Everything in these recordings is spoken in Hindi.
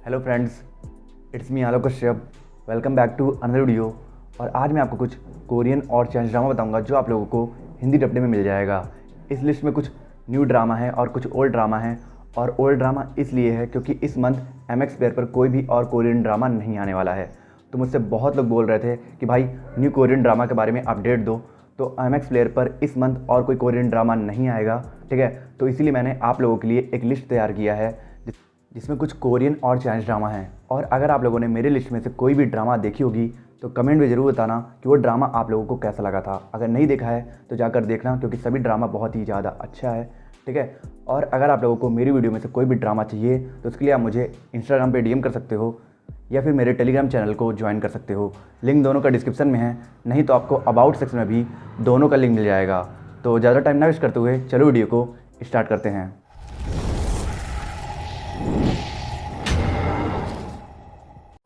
Hello friends, it's me Alok Kashyap. Welcome back to another video. और आज मैं आपको कुछ कोरियन और चाइनीज ड्रामा बताऊंगा जो आप लोगों को हिंदी डबडे में मिल जाएगा। इस लिस्ट में कुछ न्यू ड्रामा है और कुछ ओल्ड ड्रामा है। और ओल्ड ड्रामा इसलिए है क्योंकि इस मंथ MX प्लेयर पर कोई भी और कोरियन ड्रामा नहीं आने वाला है। तो मुझसे बहुत लोग बोल रहे थे कि भाई न्यू कोरियन ड्रामा के बारे में अपडेट दो। तो MX प्लेयर पर इस मंथ और कोई कोरियन ड्रामा नहीं आएगा, ठीक है। तो इसीलिए मैंने आप लोगों के लिए एक लिस्ट तैयार किया है जिसमें कुछ कोरियन और चाइनीज ड्रामा हैं। और अगर आप लोगों ने मेरे लिस्ट में से कोई भी ड्रामा देखी होगी तो कमेंट में ज़रूर बताना कि वो ड्रामा आप लोगों को कैसा लगा था। अगर नहीं देखा है तो जाकर देखना, क्योंकि सभी ड्रामा बहुत ही ज़्यादा अच्छा है, ठीक है। और अगर आप लोगों को मेरी वीडियो में से कोई भी ड्रामा चाहिए तो उसके लिए आप मुझे इंस्टाग्राम पे DM कर सकते हो या फिर मेरे टेलीग्राम चैनल को ज्वाइन कर सकते हो। लिंक दोनों का डिस्क्रिप्शन में है, नहीं तो आपको अबाउट सेक्शन में भी दोनों का लिंक मिल जाएगा। तो ज़्यादा टाइम ना वेस्ट करते हुए चलो वीडियो को स्टार्ट करते हैं।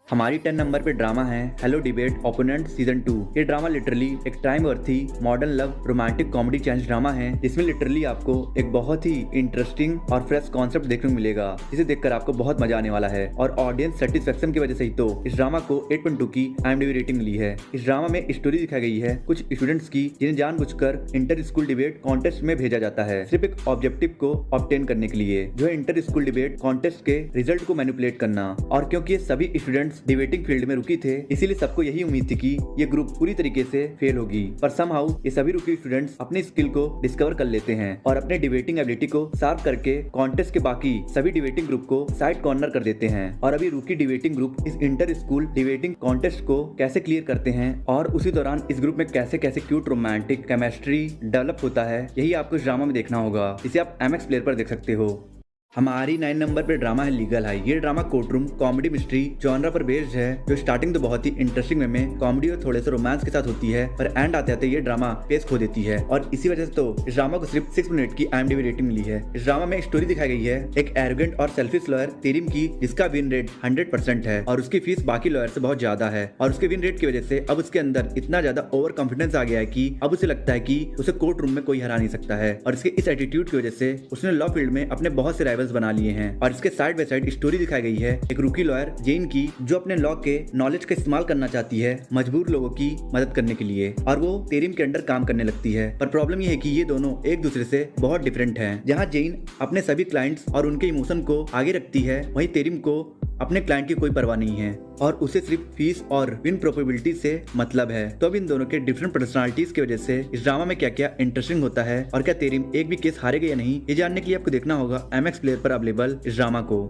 हमारी 10 नंबर पे ड्रामा है हेलो डिबेट ओपोनेंट सीजन 2। ये ड्रामा लिटरली एक time worthy modern love romantic comedy Chinese drama है, जिसमें लिटरली आपको एक बहुत ही इंटरेस्टिंग और फ्रेश कॉन्सेप्ट देखने को मिलेगा, जिसे देखकर आपको बहुत मजा आने वाला है। और ऑडियंस सेटिस्फेक्शन की वजह से ही तो इस ड्रामा को 8.2 की IMDb रेटिंग मिली है। इस ड्रामा में स्टोरी दिखाई गई है कुछ स्टूडेंट्स की जिन्हें जानबूझकर इंटर स्कूल डिबेट कॉन्टेस्ट में भेजा जाता है, सिर्फ एक ऑब्जेक्टिव को ऑब्टेन करने के लिए, जो है इंटर स्कूल डिबेट कॉन्टेस्ट के रिजल्ट को मैनिपुलेट करना। और क्योंकि ये सभी स्टूडेंट्स डिबेटिंग फील्ड में रुकी थे, इसीलिए सबको यही उम्मीद थी कि ये ग्रुप पूरी तरीके से फेल होगी। पर समहाउ ये सभी रुकी स्टूडेंट्स अपनी स्किल को डिस्कवर कर लेते हैं और अपने डिबेटिंग एबिलिटी को शार्प करके कॉन्टेस्ट के बाकी सभी डिबेटिंग ग्रुप को साइड कॉर्नर कर देते हैं। और अभी रुकी डिबेटिंग ग्रुप इस इंटर स्कूल डिबेटिंग कॉन्टेस्ट को कैसे क्लियर करते हैं और उसी दौरान इस ग्रुप में कैसे कैसे क्यूट रोमांटिक केमिस्ट्री डेवलप होता है, यही आपको इस ड्रामा में देखना होगा। इसे आप MX प्लेयर पर देख सकते हो। हमारी 9 नंबर पे ड्रामा है लीगल हाई। ये drama courtroom comedy mystery genre पर बेस्ड है, जो स्टार्टिंग तो बहुत ही इंटरेस्टिंग वे में कॉमेडी और थोड़े से रोमांस के साथ होती है, पर एंड आते आते ये ड्रामा पेस खो देती है। और इसी वजह से तो इस ड्रामा को सिर्फ 6 मिनट की IMDb रेटिंग मिली है। इस ड्रामा में स्टोरी दिखाई गई है एक एरोगेंट और सेल्फिश लॉयर तेरिम की, जिसका विन रेट 100% है और उसकी फीस बाकी लॉयर से बहुत ज्यादा है। और उसके विन रेट की वजह से अब उसके अंदर इतना ज्यादा ओवर कॉन्फिडेंस आ गया है कि अब उसे लगता है कि उसे कोर्ट रूम में कोई हरा नहीं सकता है। और इसके इस एटीट्यूड की वजह से उसने लॉ फील्ड में अपने बहुत से राइवल्स बना लिए हैं। और इसके साइड बाय साइड स्टोरी दिखाई गई है एक रूकी लॉयर जेन की, जो अपने लॉ के नॉलेज का इस्तेमाल करना चाहती है मजबूर लोगों की मदद करने के लिए, और वो तेरिम के अंडर काम करने लगती है। पर प्रॉब्लम ये है कि ये दोनों एक दूसरे से बहुत डिफरेंट हैं। जहाँ जेन अपने सभी क्लाइंट्स और उनके इमोशन को आगे रखती है, वहीं तेरिम को अपने क्लाइंट की कोई परवाह नहीं है और उसे सिर्फ फीस और विन प्रोबेबिलिटी से मतलब है। तो अब इन दोनों के डिफरेंट पर्सनालिटीज की वजह से इस ड्रामा में क्या क्या इंटरेस्टिंग होता है और क्या तेरिम एक भी केस हारेगा या नहीं, ये जानने के लिए आपको देखना होगा MX प्लेयर पर अवेलेबल इस ड्रामा को।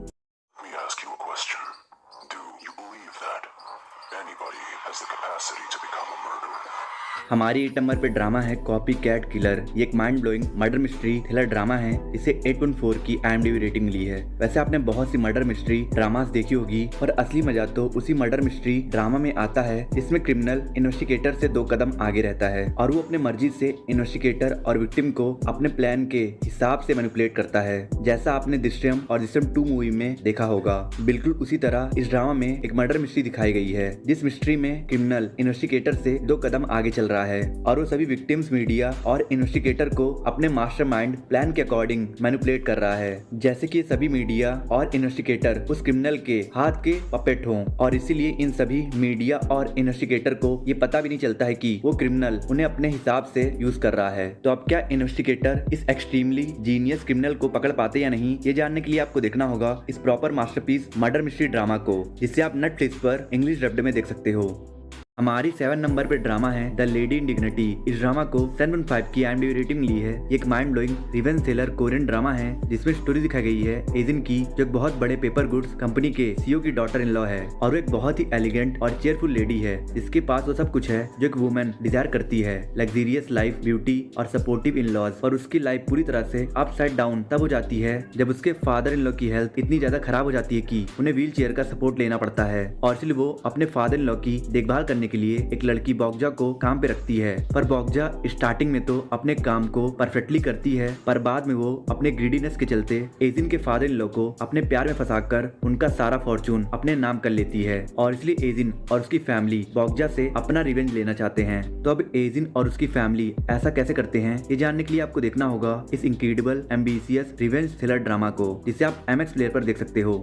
हमारी 8 नंबर पे ड्रामा है कॉपी कैट किलर। ये एक mind blowing murder mystery thriller drama है। इसे 8.4 की IMDb रेटिंग मिली है। वैसे आपने बहुत सी मर्डर मिस्ट्री ड्रामास देखी होगी, पर असली मजा तो उसी मर्डर मिस्ट्री ड्रामा में आता है जिसमें क्रिमिनल इन्वेस्टिगेटर से 2 कदम आगे रहता है और वो अपने मर्जी से इन्वेस्टिगेटर और विक्टिम को अपने प्लान के हिसाब से मैनिपुलेट करता है, जैसा आपने दृश्यम और दृश्यम 2 मूवी में देखा होगा। बिल्कुल उसी तरह इस ड्रामा में एक मर्डर मिस्ट्री दिखाई गई है, जिस मिस्ट्री में क्रिमिनल इन्वेस्टिगेटर से 2 कदम आगे चल रहा है और वो सभी विक्टिम्स, मीडिया और इन्वेस्टिगेटर को अपने मास्टरमाइंड प्लान के अकॉर्डिंग मैनिपुलेट कर रहा है, जैसे कि सभी मीडिया और इन्वेस्टिगेटर उस क्रिमिनल के हाथ के पपेट हों। और इसीलिए इन सभी मीडिया और इन्वेस्टिगेटर को ये पता भी नहीं चलता है कि वो क्रिमिनल उन्हें अपने हिसाब से यूज कर रहा है। तो अब क्या इन्वेस्टिगेटर इस एक्सट्रीमली जीनियस क्रिमिनल को पकड़ पाते या नहीं, ये जानने के लिए आपको देखना होगा इस proper masterpiece murder mystery drama को, जिसे आप नेटफ्लिक्स पर इंग्लिश डब्ड में देख सकते हो। हमारी 7 नंबर पे ड्रामा है द लेडी इन डिग्निटी। इस ड्रामा को 7.5 की IMDb रेटिंग मिली है। ये एक mind blowing revenge thriller Korean drama है, जिसमें स्टोरी दिखाई गई है एजिन की, जो एक बहुत बड़े पेपर गुड्स कंपनी के CEO की डॉटर इन लॉ है और वो एक बहुत ही एलिगेंट और चेयरफुल लेडी है, जिसके पास वो सब कुछ है जो एक वुमेन डिजायर करती है, लग्जरियस लाइफ, ब्यूटी और सपोर्टिव इन लॉज। और उसकी लाइफ पूरी तरह से अपसाइड डाउन तब हो जाती है जब उसके फादर इन लॉ की हेल्थ इतनी ज्यादा खराब हो जाती है कि उन्हें व्हील चेयर का सपोर्ट लेना पड़ता है। और इसलिए वो अपने फादर इन लॉ की देखभाल करने के लिए एक लड़की बॉक्जा को काम पे रखती है। पर बॉक्जा स्टार्टिंग में तो अपने काम को परफेक्टली करती है, पर बाद में वो अपने ग्रीडीनेस के चलते एजिन के फादर इन लॉ को अपने प्यार में फंसाकर उनका सारा फॉर्चून अपने नाम कर लेती है। और इसलिए एजिन और उसकी फैमिली बॉक्जा से अपना रिवेंज लेना चाहते हैं। तो अब एजिन और उसकी फैमिली ऐसा कैसे करते हैं, ये जानने के लिए आपको देखना होगा इस incredible ambitious revenge thriller drama को, जिसे आप MX प्लेयर पर देख सकते हो।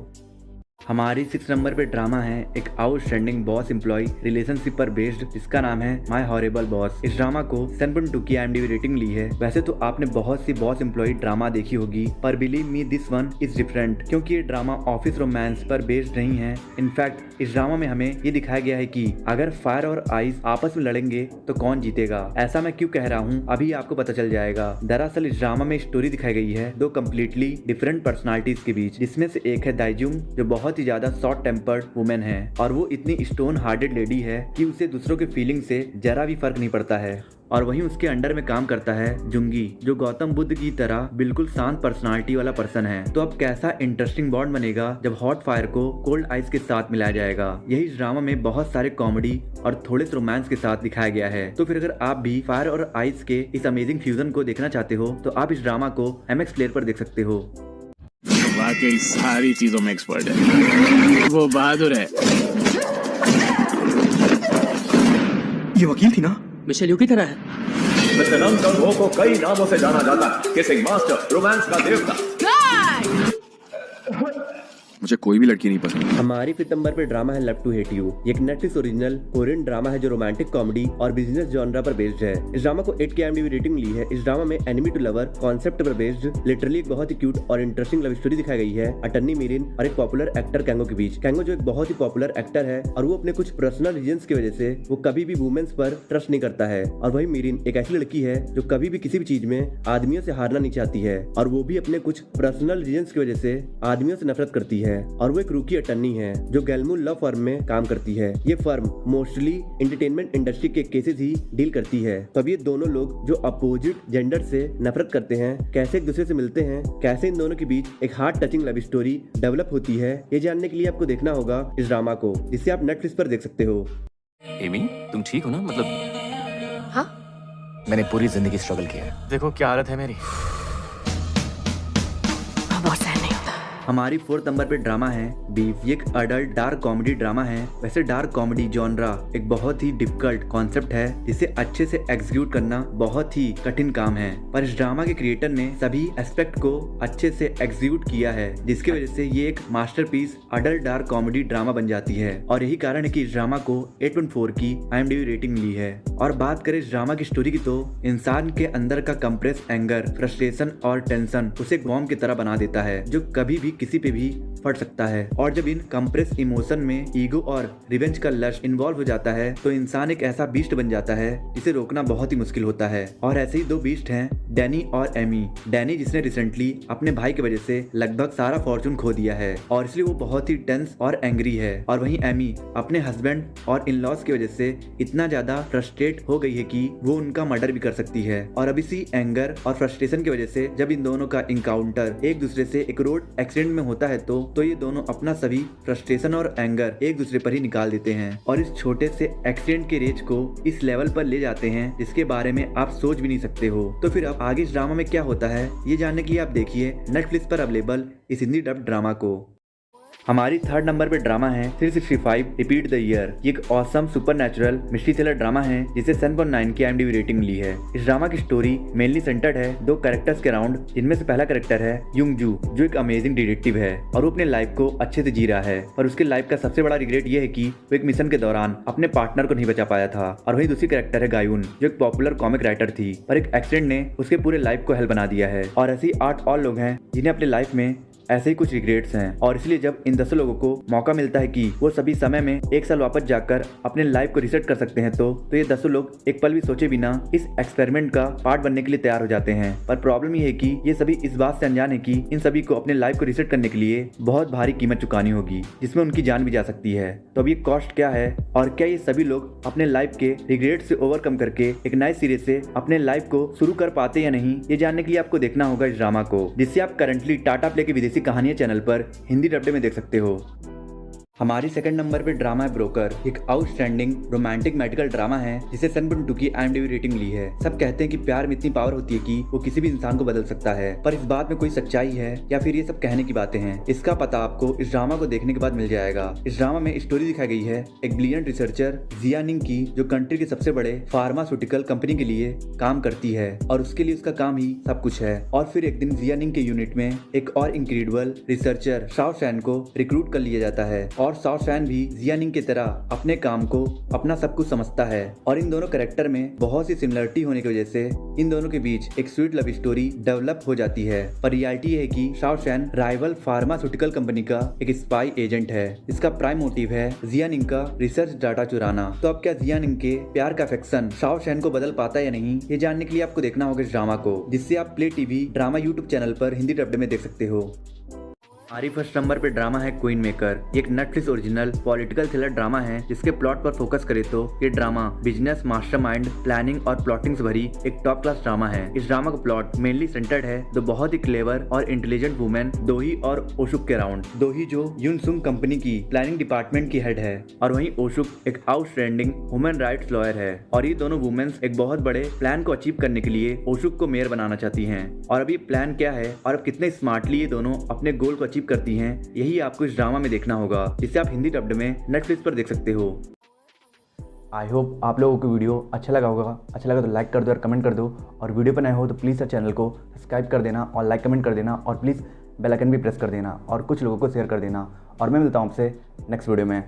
हमारी 6 नंबर पे ड्रामा है एक आउटस्टैंडिंग बॉस एम्प्लॉय रिलेशनशिप पर बेस्ड जिसका नाम है माय हॉरिबल बॉस। इस ड्रामा को 7.2 की IMDb रेटिंग ली है। वैसे तो आपने बहुत सी बॉस एम्प्लॉय ड्रामा देखी होगी, पर believe me this one is different, क्योंकि ये ड्रामा ऑफिस रोमांस पर बेस्ड नहीं है। इनफैक्ट इस ड्रामा में हमें ये दिखाया गया है कि अगर फायर और आइस आपस में लड़ेंगे तो कौन जीतेगा। ऐसा मैं क्यों कह रहा हूँ अभी आपको पता चल जाएगा। दरअसल इस ड्रामा में स्टोरी दिखाई गई है दो कम्प्लीटली डिफरेंट पर्सनालिटीज के बीच, जिसमें से एक है दाइजुंग जो बहुत ही ज्यादा शॉर्ट टेम्पर्ड वुमेन है और वो इतनी स्टोन हार्टेड लेडी है कि उसे दूसरों के फीलिंग से जरा भी फर्क नहीं पड़ता है। और वहीं उसके अंडर में काम करता है जुंगी जो गौतम बुद्ध की तरह बिल्कुल शांत पर्सनालिटी वाला पर्सन है। तो अब कैसा इंटरेस्टिंग बॉन्ड बनेगा जब हॉट फायर को कोल्ड आइस के साथ मिलाया जाएगा। यही इस ड्रामा में बहुत सारे कॉमेडी और थोड़े से रोमांस के साथ दिखाया गया है। तो फिर अगर आप भी फायर और आइस के इस अमेजिंग फ्यूजन को देखना चाहते हो तो आप इस ड्रामा को MX प्लेयर पर देख सकते हो। वाकई सारी चीजों में एक्सपर्ट है, वो बहादुर है। ये वकील थी ना? मिशेल यू की तरह है। मिस्टर नंग को कई नामों से जाना जाता है, किसिंग मास्टर, रोमांस का देवता। मुझे कोई भी लड़की नहीं पसंद। हमारी 5 नंबर पे ड्रामा है लव टू हेट यू। एक नेटफ्लिक्स ओरिजिनल कोरियन ड्रामा है जो रोमांटिक कॉमेडी और बिजनेस जॉनरा पर बेस्ड है। इस ड्रामा को 8 की IMDb रेटिंग ली है। इस ड्रामा में एनिमी टू लवर कॉन्सेप्ट पर बेस्ड लिटरली एक बहुत ही क्यूट और इंटरेस्टिंग लव स्टोरी दिखाई गई है अटर्नी मिरिन और एक पॉपुलर एक्टर कैंगो के बीच। कैंगो जो एक बहुत ही पॉपुलर एक्टर है और वो अपने कुछ पर्सनल रीजंस की वजह से वो कभी भी वुमेन्स पर ट्रस्ट नहीं करता है। और वही मिरिन एक ऐसी लड़की है जो कभी भी किसी भी चीज में आदमियों से हारना नहीं चाहती है और वो भी अपने कुछ पर्सनल रीजंस की वजह से आदमियों से नफरत करती है। और वो एक रूकी अटर्नी है जो गैलमू लॉ फर्म में काम करती है। ये फर्म मोस्टली एंटरटेनमेंट इंडस्ट्री के केसेस ही डील करती है। तब ये दोनों लोग जो अपोजिट जेंडर से नफरत करते हैं कैसे एक दूसरे से मिलते हैं, कैसे इन दोनों के बीच एक heart touching love story develop होती है, ये जानने के लिए आपको देखना होगा इस ड्रामा को, जिसे आप नेटफ्लिक्स पर देख सकते हो। एमी, तुम ठीक हो ना? मतलब हाँ? मैंने पूरी जिंदगी स्ट्रगल किया है, देखो क्या हालत है मेरी। बहुत सहन नहीं होता। हमारी 4th नंबर पे ड्रामा है बीफ। ये एक अडल्ट डार्क कॉमेडी ड्रामा है। वैसे डार्क कॉमेडी जॉनरा एक बहुत ही डिफिकल्ट कॉन्सेप्ट है जिसे अच्छे से एग्जीक्यूट करना बहुत ही कठिन काम है, पर इस ड्रामा के क्रिएटर ने सभी एस्पेक्ट को अच्छे से एग्जीक्यूट किया है, जिसकी वजह से ये एक masterpiece adult dark comedy drama बन जाती है। और यही कारण है कि इस ड्रामा को 8.4 की IMDb रेटिंग ली है। और बात करें इस ड्रामा की स्टोरी की तो इंसान के अंदर का कंप्रेस एंगर, फ्रस्ट्रेशन और टेंशन उसे एक बॉम्ब की तरह बना देता है जो कभी भी किसी पे भी फट सकता है। और जब इन कंप्रेस इमोशन में ईगो और रिवेंज का लस्ट इन्वॉल्व हो जाता है तो इंसान एक ऐसा बीस्ट बन जाता है जिसे रोकना बहुत ही मुश्किल होता है। और ऐसे ही दो बीस्ट हैं डैनी और एमी। डैनी जिसने रिसेंटली अपने भाई की वजह से लगभग सारा फॉर्चून खो दिया है और इसलिए वो बहुत ही टेंस और एंग्री है। और वहीं एमी अपने हस्बैंड और इन लॉज की वजह से इतना ज्यादा फ्रस्ट्रेट हो गई है कि वो उनका मर्डर भी कर सकती है। और अब इसी एंगर और फ्रस्ट्रेशन की वजह से जब इन दोनों का इनकाउंटर एक दूसरे से एक रोड एक्सीडेंट में होता है तो ये दोनों अपना सभी फ्रस्ट्रेशन और एंगर एक दूसरे पर ही निकाल देते हैं और इस छोटे से एक्सीडेंट के रेज को इस लेवल पर ले जाते हैं जिसके बारे में आप सोच भी नहीं सकते हो। तो फिर अब आगे इस ड्रामा में क्या होता है ये जानने के लिए आप देखिए नेटफ्लिक्स पर अवेलेबल इस हिंदी डब ड्रामा को। हमारी 3rd नंबर पे ड्रामा है 365 रिपीट द ईयर। ये एक awesome supernatural mystery thriller drama है जिसे 7.9 की IMDb रेटिंग ली है। इस ड्रामा की स्टोरी मेनली सेंटर्ड है दो कैरेक्टर्स के अराउंड, जिनमें से पहला कैरेक्टर है युंगजू जो एक अमेजिंग डिटेक्टिव है और वो अपने लाइफ को अच्छे से जी रहा है। पर उसके लाइफ का सबसे बड़ा रिग्रेट ये है कि वो एक मिशन के दौरान अपने पार्टनर को नहीं बचा पाया था। और वही दूसरी कैरेक्टर है गायुन जो एक पॉपुलर कॉमिक राइटर थी, पर एक एक्सीडेंट ने उसके पूरे लाइफ को हेल बना दिया है। और ऐसे ही 8 और लोग हैं जिन्हें अपने लाइफ में ऐसे ही कुछ रिग्रेट्स हैं। और इसलिए जब इन 10 लोगों को मौका मिलता है कि वो सभी समय में 1 साल वापस जाकर अपने लाइफ को रिसेट कर सकते हैं तो ये 10 लोग एक पल भी सोचे बिना इस एक्सपेरिमेंट का पार्ट बनने के लिए तैयार हो जाते हैं। पर प्रॉब्लम ये है कि ये सभी इस बात से अनजान है कि इन सभी को अपने लाइफ को रिसेट करने के लिए बहुत भारी कीमत चुकानी होगी, जिसमें उनकी जान भी जा सकती है। तो अब ये कॉस्ट क्या है और क्या ये सभी लोग अपने लाइफ के रिग्रेट से ओवरकम करके एक नए सिरे से अपने लाइफ को शुरू कर पाते या नहीं, ये जानने के लिए आपको देखना होगा इस ड्रामा को, जिससे आप करंटली टाटा प्ले की विदेशी कहानियां चैनल पर हिंदी डब्बे में देख सकते हो। हमारी सेकंड नंबर पे ड्रामा है ब्रोकर। एक आउटस्टैंडिंग रोमांटिक मेडिकल ड्रामा है जिसे सन.2 की IMDb रेटिंग ली है। सब कहते हैं कि प्यार में इतनी पावर होती है कि वो किसी भी इंसान को बदल सकता है, पर इस बात में कोई सच्चाई है या फिर ये सब कहने की बातें हैं, इसका पता आपको इस ड्रामा को देखने के बाद मिल जाएगा। इस ड्रामा में स्टोरी दिखाई गई है एक ब्रिलियंट रिसर्चर जिया निंग की, जो कंट्री के सबसे बड़े फार्मास्यूटिकल कंपनी के लिए काम करती है और उसके लिए उसका काम ही सब कुछ है। और फिर एक दिन जिया निंग के यूनिट में एक और इनक्रेडिबल रिसर्चर शाओ शैन को रिक्रूट कर लिया जाता है और शाओ शैन भी जिया निंग की तरह अपने काम को अपना सब कुछ समझता है। और इन दोनों कैरेक्टर में बहुत सी सिमिलरिटी होने की वजह से इन दोनों के बीच एक स्वीट लव स्टोरी डेवलप हो जाती है। पर रियलिटी है कि शाओ शैन राइवल फार्मास्यूटिकल कंपनी का एक स्पाई एजेंट है। इसका प्राइम मोटिव है जिया निंग का रिसर्च डाटा चुराना। तो अब क्या जिया निंग के प्यार का अफेक्शन शाओ शैन को बदल पाता है या नहीं, ये जानने के लिए आपको देखना होगा इस ड्रामा को, जिससे आप play TV drama YouTube channel पर हिंदी डब्ड में देख सकते हो। हमारी फर्स्ट नंबर पे ड्रामा है क्वीन मेकर। एक Netflix original political thriller drama है जिसके प्लॉट पर फोकस करे तो ये ड्रामा बिजनेस मास्टरमाइंड प्लानिंग और प्लॉटिंग से भरी एक टॉप क्लास ड्रामा है। इस ड्रामा का प्लॉट मेनली सेंटर्ड है दो बहुत ही क्लेवर और इंटेलिजेंट वुमेन दोही और ओशुक के अराउंड। दोही जो युनसुंग कंपनी की प्लानिंग डिपार्टमेंट की हेड है और वहीं ओशुक एक आउटस्टैंडिंग ह्यूमन राइट्स लॉयर है। और ये दोनों वुमेन्स एक बहुत बड़े प्लान को अचीव करने के लिए ओशुक को मेयर बनाना चाहती हैं। और अब ये प्लान क्या है और अब कितने स्मार्टली ये दोनों अपने गोल को अचीव करती हैं, यही आपको इस ड्रामा में देखना होगा, जिसे आप हिंदी डब्ड में नेटफ्लिक्स पर देख सकते हो। आई होप आप लोगों को वीडियो अच्छा लगा होगा। अच्छा लगा तो लाइक कर दो और कमेंट कर दो, और वीडियो पर नए हो तो प्लीज़ चैनल को सब्सक्राइब कर देना और लाइक कमेंट कर देना, और प्लीज़ बेल आइकन भी प्रेस कर देना और कुछ लोगों को शेयर कर देना। और मैं मिलता हूँ आपसे नेक्स्ट वीडियो में।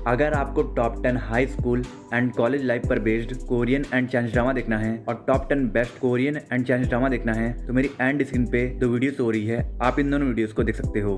अगर आपको top 10 high school and college life पर based Korean and Chinese drama देखना है और top 10 best Korean and Chinese drama देखना है तो मेरी एंड स्क्रीन पे दो वीडियोस हो रही है, आप इन दोनों वीडियोस को देख सकते हो।